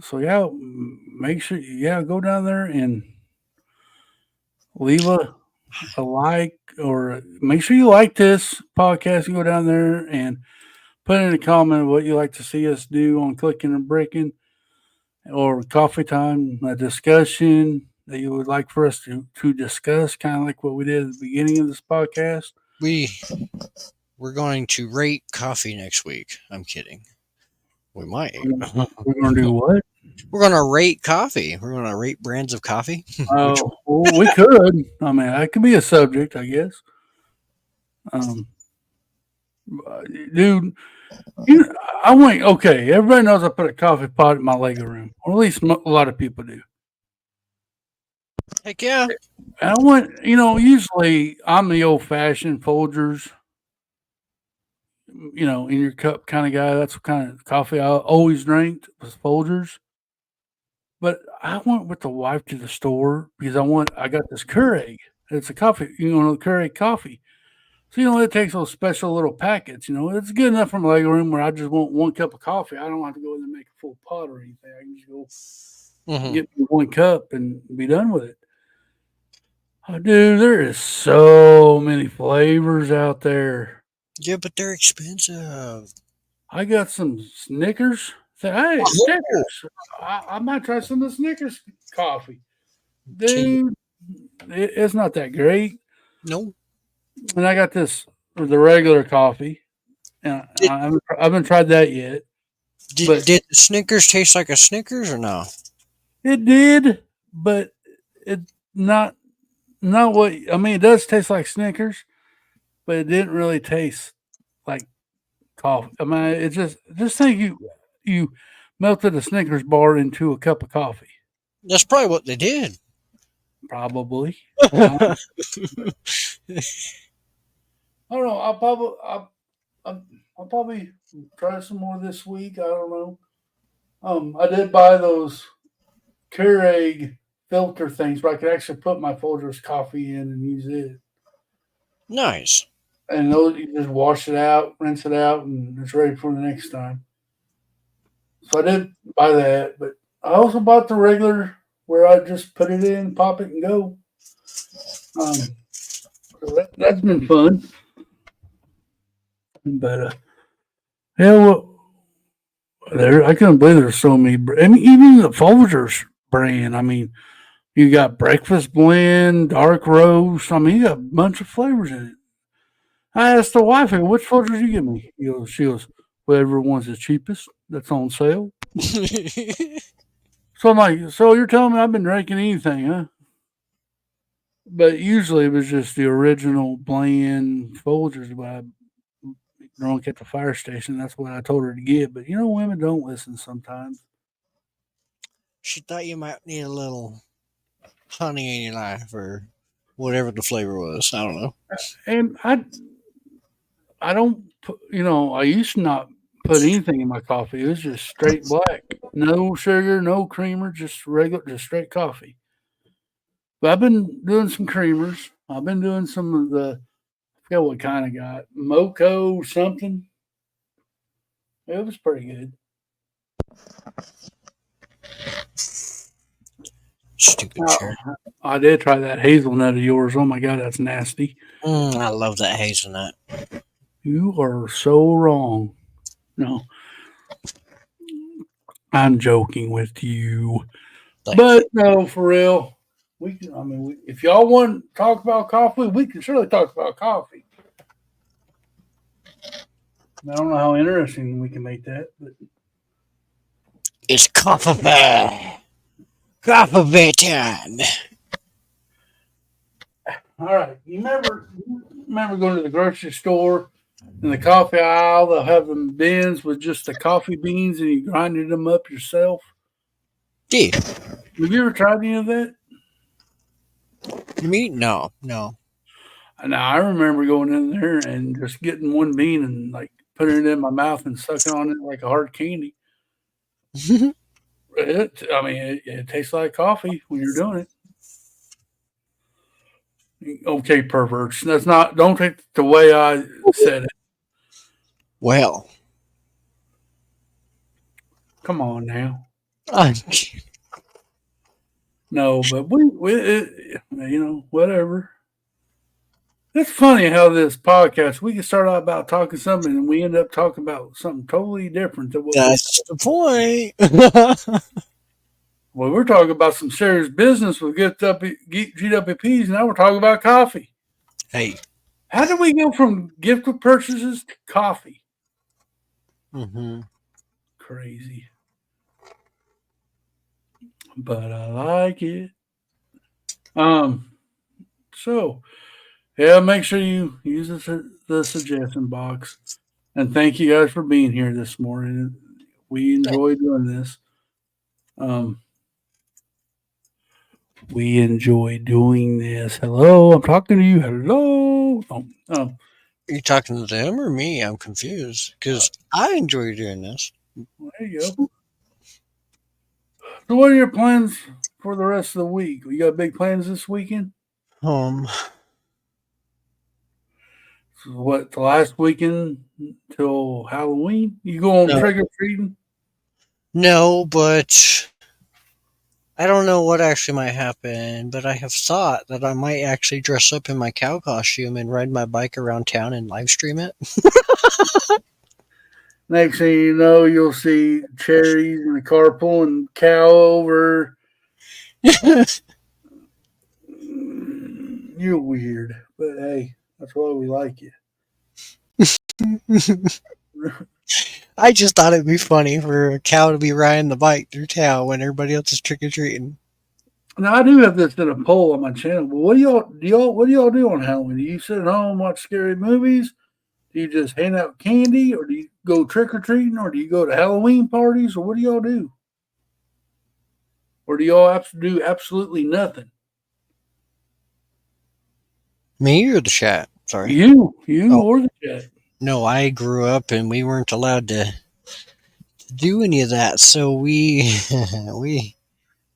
So yeah, make sure go down there and leave a like or make sure you like this podcast and go down there and put in a comment what you like to see us do on Clicking and Bricking or Coffee Time, a discussion that you would like for us to discuss, kind of like what we did at the beginning of this podcast. We're going to rate coffee next week. I'm kidding. We might. We're going to do what? We're going to rate coffee. We're going to rate brands of coffee. Which Oh, well, we could. I mean, that could be a subject, I guess. Um, dude, I went okay. Everybody knows I put a coffee pot in my Lego room, or at least a lot of people do. heck yeah. And I went, usually I'm the old fashioned Folgers, in your cup kind of guy. That's what kind of coffee I always drank was Folgers. But I went with the wife to the store because I got this Keurig. It's a coffee, the Keurig coffee. So, it takes those special little packets. It's good enough from my Lego room where I just want one cup of coffee. I don't have to go in and make a full pot or anything. I can just go get me one cup and be done with it. Oh, dude, there is so many flavors out there. Yeah, but they're expensive. I got some Snickers. Say, hey, Snickers. I might try some of the Snickers coffee. Dude, it's not that great. No. And I got the regular coffee. And Did, I haven't tried that yet. did the Snickers taste like a Snickers or no? It did, but it not what I mean. It does taste like Snickers, but it didn't really taste like coffee. I mean, it just think you melted a Snickers bar into a cup of coffee. That's probably what they did. Probably. I don't know. I'll probably try some more this week. I don't know. I did buy those Keurig filter things where I could actually put my Folgers coffee in and use it. Nice. And those you just wash it out, rinse it out, and it's ready for the next time. So I did buy that, but I also bought the regular where I just put it in, pop it, and go. So that's been fun. But yeah, well, I couldn't believe there's so many. I mean, even the Folgers brand. I mean, you got breakfast blend, dark roast. I mean, you got a bunch of flavors in it. I asked the wife, "Hey, which Folgers you give me?" She goes, "Whatever one's the cheapest that's on sale." So I'm like, "So you're telling me I've been drinking anything, huh?" But usually it was just the original blend Folgers that I drunk at the fire station. That's what I told her to get. But women don't listen sometimes. She thought you might need a little honey in your life or whatever the flavor was. I don't know. And I don't put, I used to not put anything in my coffee. It was just straight black. No sugar, no creamer, just regular, just straight coffee. But I've been doing some creamers. I've been doing some of I forget what kind I got. Moco something. It was pretty good. Stupid chair. I did try that hazelnut of yours. Oh my god, that's nasty. I love that hazelnut. You are so wrong. No, I'm joking with you. Thank you. But no, for real. We can, I mean, if y'all want to talk about coffee, we can surely talk about coffee. I don't know how interesting we can make that, but It's coffee. Coffee time. all right. You remember going to the grocery store in the coffee aisle? They'll have them bins with just the coffee beans, and you grinded them up yourself. Yeah. Have you ever tried any of that? Me? No, no. And I remember going in there and just getting one bean and like putting it in my mouth and sucking on it like a hard candy. It tastes like coffee when you're doing it. Okay, perverts. That's not. Don't take the way I said it. Well, Come on now. I, No, but whatever. It's funny how this podcast we can start out about talking something and we end up talking about something totally different than what we. that's the point. Well, we're talking about some serious business with GWPs. Now we're talking about coffee. Hey. How did we go from gift purchases to coffee? Mm-hmm. Crazy. But I like it. So yeah, make sure you use the suggestion box. And thank you guys for being here this morning. We enjoy doing this. Um, we enjoy doing this. Hello, I'm talking to you. Hello. Are you talking to them or me? I'm confused because I enjoy doing this. There you go. So, what are your plans for the rest of the week? You got big plans this weekend? Um, So what, the last weekend till Halloween? You go on no, trick or treating? no, but I don't know what actually might happen. But I have thought that I might actually dress up in my cow costume and ride my bike around town and live stream it. Next thing you know, you'll see cherries in the car pulling cow over. You're weird, but hey, that's why we like you. I just thought it'd be funny for a cow to be riding the bike through town when everybody else is trick or treating. Now I do have this in a poll on my channel. But what do y'all do on Halloween? Do you sit at home watch scary movies? Do you just hand out candy, or do you go trick or treating, or do you go to Halloween parties, or what do y'all do? Or do y'all do absolutely nothing? Me or the chat? Sorry. You Oh or the chat. no, I grew up and we weren't allowed to do any of that, so we we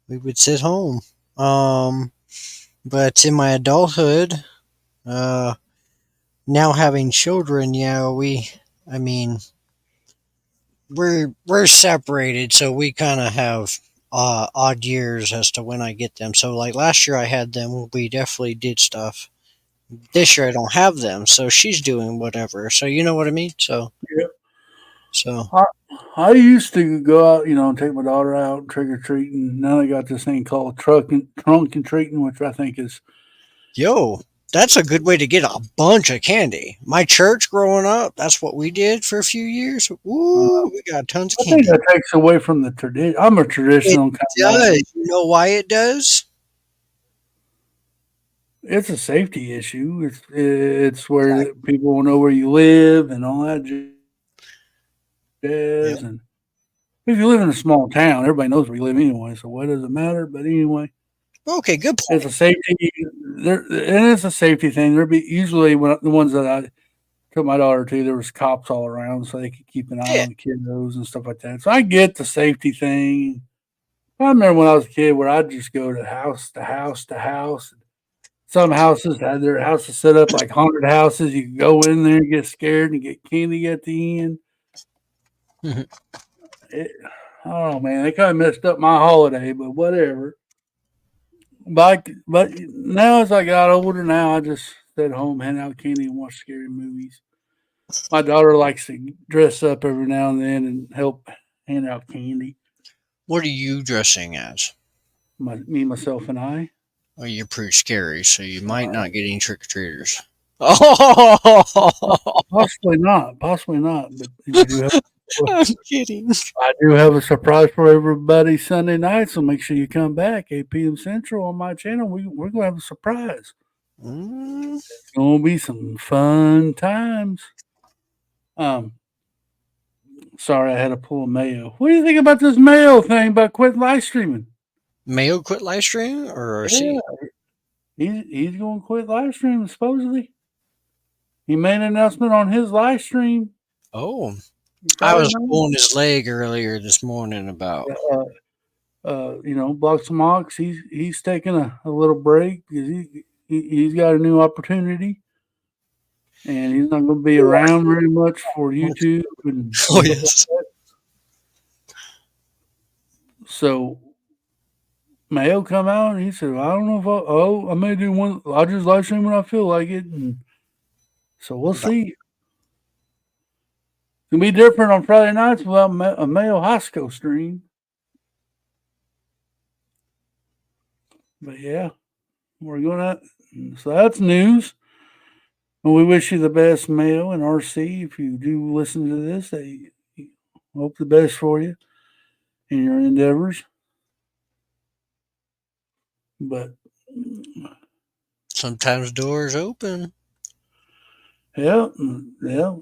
we would sit home. Um, but in my adulthood, uh, now having children, yeah, I mean, we're separated, so we kind of have odd years as to when I get them. So like last year I had them, we definitely did stuff. This year I don't have them, so she's doing whatever. So you know what I mean. Yeah. So I, I used to go out, and take my daughter out trick or treating. Now they got this thing called trunk and treating, which I think is. yo, that's a good way to get a bunch of candy. My church growing up, that's what we did for a few years. Woo, we got tons of I think candy. that takes away from the tradition. I'm a It traditional kind of guy. does. You know why it does? It's a safety issue. It's where people will know where you live and all that Yep. jazz. And if you live in a small town, everybody knows where you live anyway. So what does it matter? But anyway, Okay, good it's point. a safety. And it's a safety thing. There be usually the ones that I took my daughter to, there was cops all around, so they could keep an eye Yeah. on the kiddos and stuff like that. So I get the safety thing. I remember when I was a kid where I'd just go to house to house to house. Some houses had their houses set up like haunted houses. You could go in there and get scared and get candy at the end. It, oh man, they kind of messed up my holiday, but whatever. But now as I got older, now I just stay at home, hand out candy, and watch scary movies. My daughter likes to dress up every now and then and help hand out candy. What are you dressing as? Me, myself, and I. Well, you're pretty scary, so you might Uh, not get any trick or treaters. Oh, Possibly not. Possibly not. But we do have. I'm kidding. I do have a surprise for everybody Sunday night, so make sure you come back 8 p.m. Central on my channel. We're gonna have a surprise. Mm, It's gonna be some fun times. Um, Sorry, I had to pull a Mayo. What do you think about this Mayo thing about quitting live streaming? Mayo quit live streaming, or is Yeah, he? he's going to quit live streaming supposedly. He made an announcement on his live stream Oh, I Friday was night. pulling his leg earlier this morning about. Blocks and MOCS. He's taking a little break because he's got a new opportunity, and he's not going to be around very much for YouTube Oh and stuff like yes. that. So Mayo come out and he said, "I don't know if I may do one. I'll just live stream when I feel like it." And so we'll see. It's gonna be different on Friday nights without a Mayo high school stream. But yeah, we're gonna. So that's news. And we wish you the best, Mayo and RC. If you do listen to this, I hope the best for you in your endeavors. But Sometimes doors open. yeah, yeah,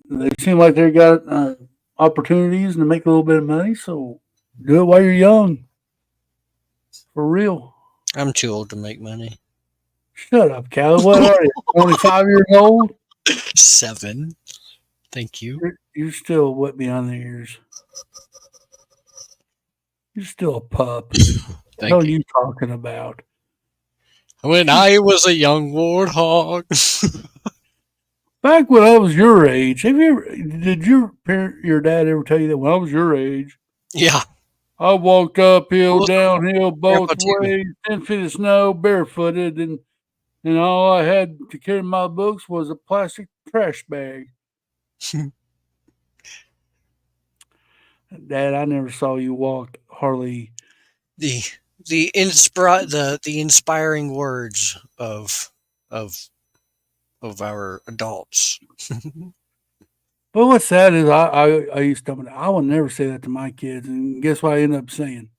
they seem like they got opportunities to make a little bit of money. So do it while you're young, for real. I'm too old to make money. Shut up, Callie. What are you? 25 years old? 7. Thank you. You're still wet behind the ears. You're still a pup. What the hell Thank are you. you talking about? When I was a young warthog. Back when I was your age, did your dad ever tell you that when I was your age, Yeah. I walked uphill, Well, downhill, both Grandpa too. ways, 10 feet of snow, barefooted, and all I had to carry my books was a plastic trash bag. Dad, I never saw you walk hardly. the the inspiring words of of our adults. But what's sad is I used to tell me I would never say that to my kids, and guess what I ended up saying?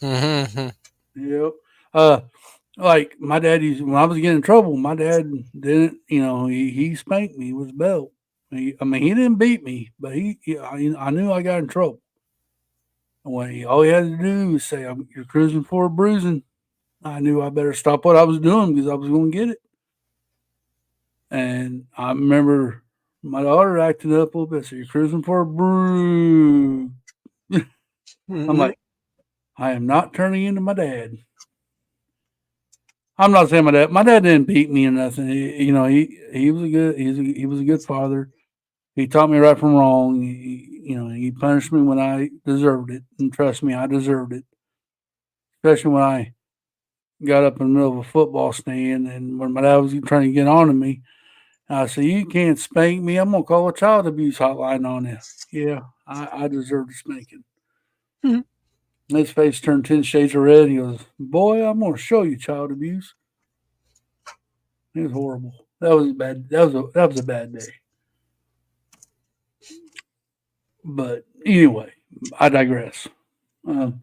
Mhm. Yep. Uh, like my dad used when I was getting in trouble. My dad didn't, he spanked me with a belt. He didn't beat me, but I knew I got in trouble. And all he had to do was say, "You're cruising for a bruising." I knew I better stop what I was doing because I was going to get it. And I remember my daughter acting up a little bit. So you're cruising for a bruise. I'm Mhm. like, I am not turning into my dad. I'm not saying my dad didn't beat me or nothing. He was he was a good father. He taught me right from wrong. He punished me when I deserved it, and trust me, I deserved it. Especially when I got up in the middle of a football stand, and when my dad was trying to get on to me, I said, "You can't spank me. I'm gonna call a child abuse hotline on you." Yeah, I deserve a spanking. His face turned 10 shades of red. He goes, "Boy, I'm gonna show you child abuse." It was horrible. That was bad. That was a bad day. But anyway, I digress. Um,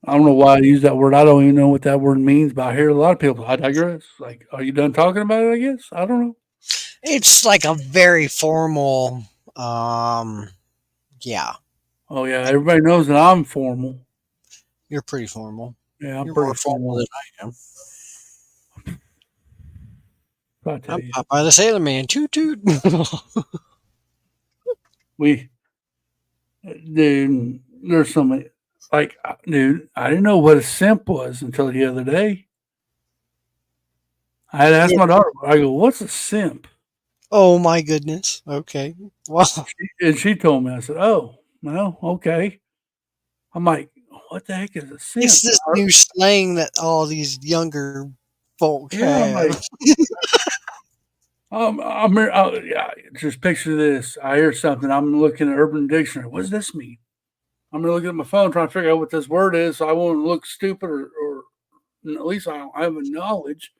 I don't know why I use that word. I don't even know what that word means, but I hear a lot of people. I digress. Like, are you done talking about it? I guess I don't know. It's like a very formal. Um. Yeah. Oh yeah, everybody knows that I'm formal. You're pretty formal. Yeah, I'm You're more pretty formal formal. than I am. I tell I'm you, Popeye the Sailor Man. Toot toot. we dude, there's so many. Like, dude, I didn't know what a simp was until the other day. I had asked Yeah. my daughter. I go, "What's a simp?" Oh my goodness. Okay. Wow. And she told me, I said, "Oh, well, okay." I'm like, "What the heck is a It's simp?" this new slang that all these younger folk Yeah, I'm have. like, yeah, just picture this. I hear something. I'm looking at Urban Dictionary. What does this mean? I'm gonna look at my phone trying to figure out what this word is, so I won't look stupid, or at least I have a knowledge.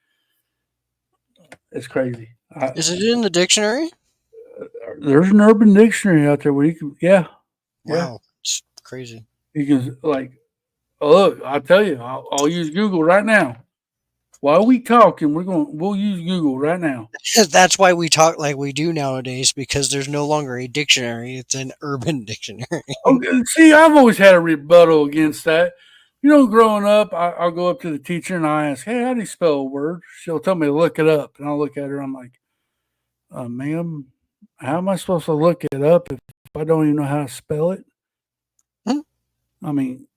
It's crazy. Is it in the dictionary? There's an Urban Dictionary out there where you can, yeah, yeah, Wow. It's crazy. you can like. Oh, look, I'll tell you, I'll use Google right now. While we talking, we'll use Google right now. That's why we talk like we do nowadays because there's no longer a dictionary. It's an urban dictionary. Okay, see, I've always had a rebuttal against that. Growing up, I'll go up to the teacher and I ask, "Hey, how do you spell a word?" She'll tell me to look it up, and I'll look at her. I'm like, "Ma'am, how am I supposed to look it up if I don't even know how to spell it?" Hmm? I mean,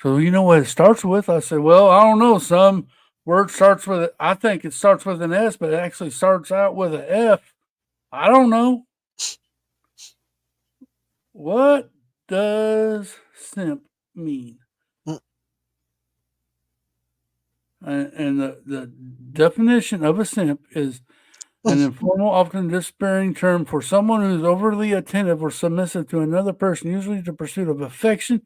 so you know what it starts with? I said, "Well, I don't know. Some word starts with, I think it starts with an S, but it actually starts out with an F. I don't know. What does simp mean?" Mm, And the definition of a simp is an mm, informal, often despairing term for someone who is overly attentive or submissive to another person, usually the pursuit of affection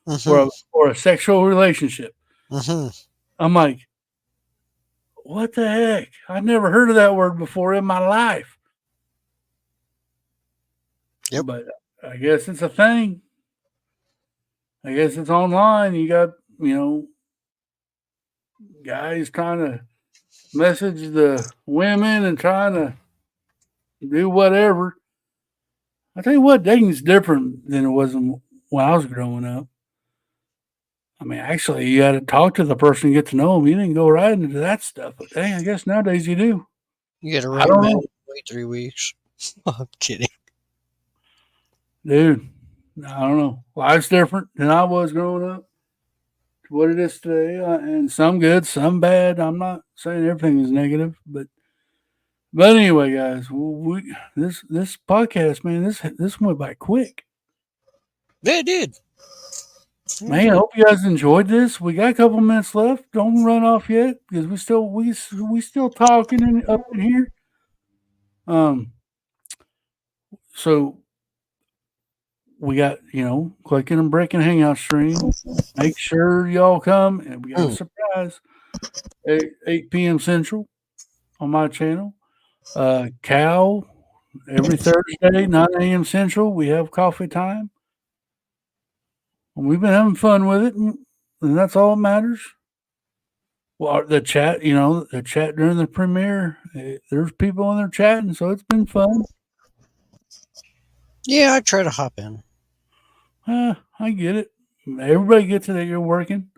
mhm, or a sexual relationship. mhm. I'm like, what the heck? I've never heard of that word before in my life. Yep. But I guess it's a thing. I guess it's online. You got, you know, guys trying to message the women and trying to do whatever. I tell you what, dating's different than it was when I was growing up. I mean, actually, you got to talk to the person, get to know them. You didn't go right into that stuff. But dang, I guess nowadays you do. You get a I right don't man. know, Wait 3 weeks. I'm kidding. dude. I don't know. Life's different than I was growing up to what it is today, and some good, some bad. I'm not saying everything is negative, but anyway, guys, this podcast, man, this went by quick. Yeah, it did. Yeah, it Man, I did. hope you guys enjoyed this. We got a couple minutes left. Don't run off yet because we still talking up in here. Um, so we got Clicking and Breaking Hangout stream. Make sure y'all come, and we got a Mm, surprise 8 p.m. Central on my channel. Cow every Thursday 9 a.m. Central. We have coffee time, and we've been having fun with it, and that's all that matters. Well, the chat during the premiere, there's people in there chatting, so it's been fun. yeah, I try to hop in. I get it. Everybody gets it that you're working.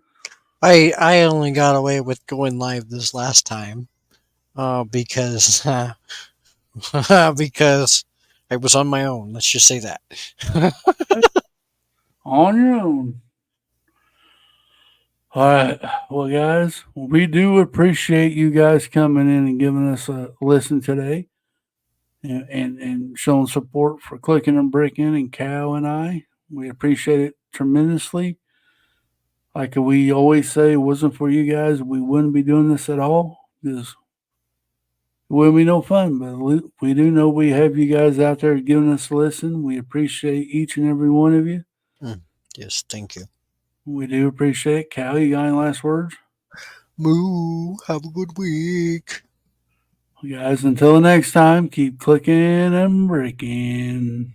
I only got away with going live this last time, because because I was on my own. Let's just say that. On your own. All right. Well, guys, we do appreciate you guys coming in and giving us a listen today, and showing support for Clicking and Bricking and Cow and I. We appreciate it tremendously. Like we always say, it wasn't for you guys, we wouldn't be doing this at all because it wouldn't be no fun. But we do know we have you guys out there giving us a listen. We appreciate each and every one of you. Mm, yes, thank you. We do appreciate it. Cal, you got any last words? Moo. Have a good week. Guys, until the next time, keep clicking and breaking.